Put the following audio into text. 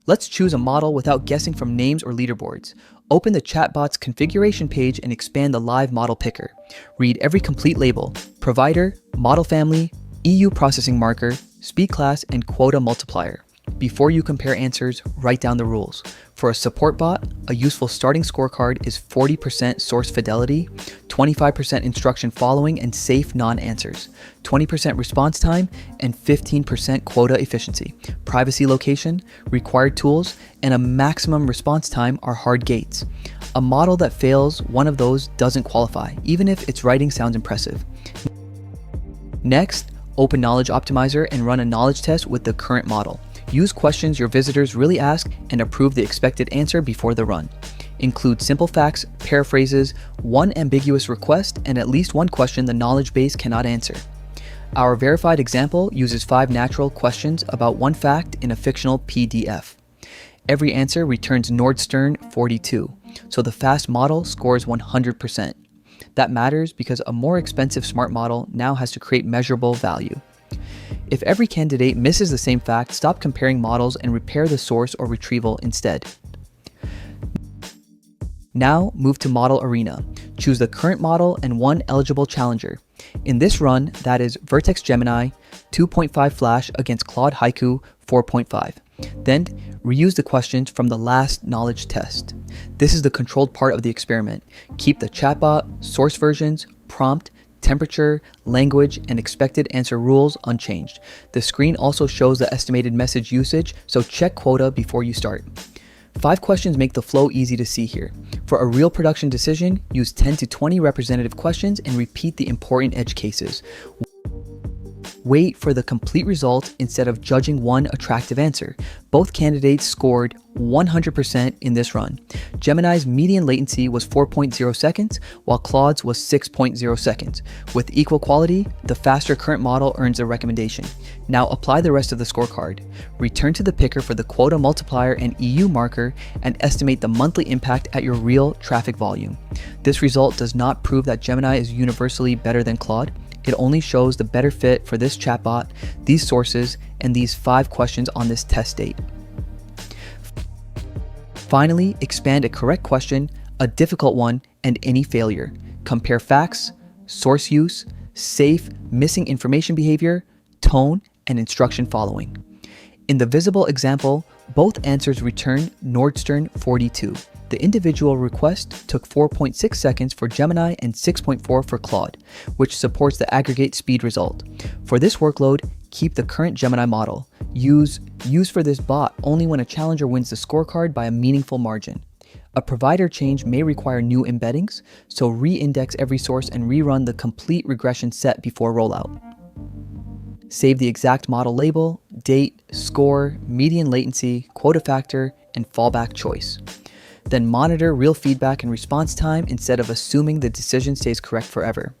Let's choose a model without guessing from names or leaderboards. Open the Chatbot's configuration page and expand the live model picker. Read every complete label: provider, model family, EU processing marker, speed class, and quota multiplier. Before you compare answers, write down the rules. For a support bot, a useful starting scorecard is 40% source fidelity, 25% instruction following and safe non-answers, 20% response time, and 15% quota efficiency. Privacy location, required tools, and a maximum response time are hard gates. A model that fails one of those doesn't qualify, even if its writing sounds impressive. Next, open Knowledge Optimizer and run a knowledge test with the current model. Use questions your visitors really ask and approve the expected answer before the run. Include simple facts, paraphrases, one ambiguous request, and at least one question the knowledge base cannot answer. Our verified example uses 5 natural questions about one fact in a fictional PDF. Every answer returns Nordstern 42, so the fast model scores 100%. That matters because a more expensive smart model now has to create measurable value. If every candidate misses the same fact, stop comparing models and repair the source or retrieval instead. Now move to Model Arena. Choose the current model and one eligible challenger. In this run, that is Vertex Gemini 2.5 Flash against Claude Haiku 4.5. Then reuse the questions from the last knowledge test. This is the controlled part of the experiment. Keep the chatbot, source versions, prompt, temperature, language, and expected answer rules unchanged. The screen also shows the estimated message usage, so check quota before you start. 5 questions make the flow easy to see here. For a real production decision, use 10 to 20 representative questions and repeat the important edge cases. Wait for the complete result instead of judging one attractive answer. Both candidates scored 100% in this run. Gemini's median latency was 4.0 seconds, while Claude's was 6.0 seconds. With equal quality, the faster current model earns a recommendation. Now apply the rest of the scorecard. Return to the picker for the quota multiplier and EU marker and estimate the monthly impact at your real traffic volume. This result does not prove that Gemini is universally better than Claude. It only shows the better fit for this chatbot, these sources, and these 5 questions on this test date. Finally, expand a correct question, a difficult one, and any failure. Compare facts, source use, safe, missing information behavior, tone, and instruction following. In the visible example, both answers return Nordstern 42. The individual request took 4.6 seconds for Gemini and 6.4 for Claude, which supports the aggregate speed result. For this workload, keep the current Gemini model. Use for this bot only when a challenger wins the scorecard by a meaningful margin. A provider change may require new embeddings, so re-index every source and rerun the complete regression set before rollout. Save the exact model label, date, score, median latency, quota factor, and fallback choice. Then monitor real feedback and response time instead of assuming the decision stays correct forever.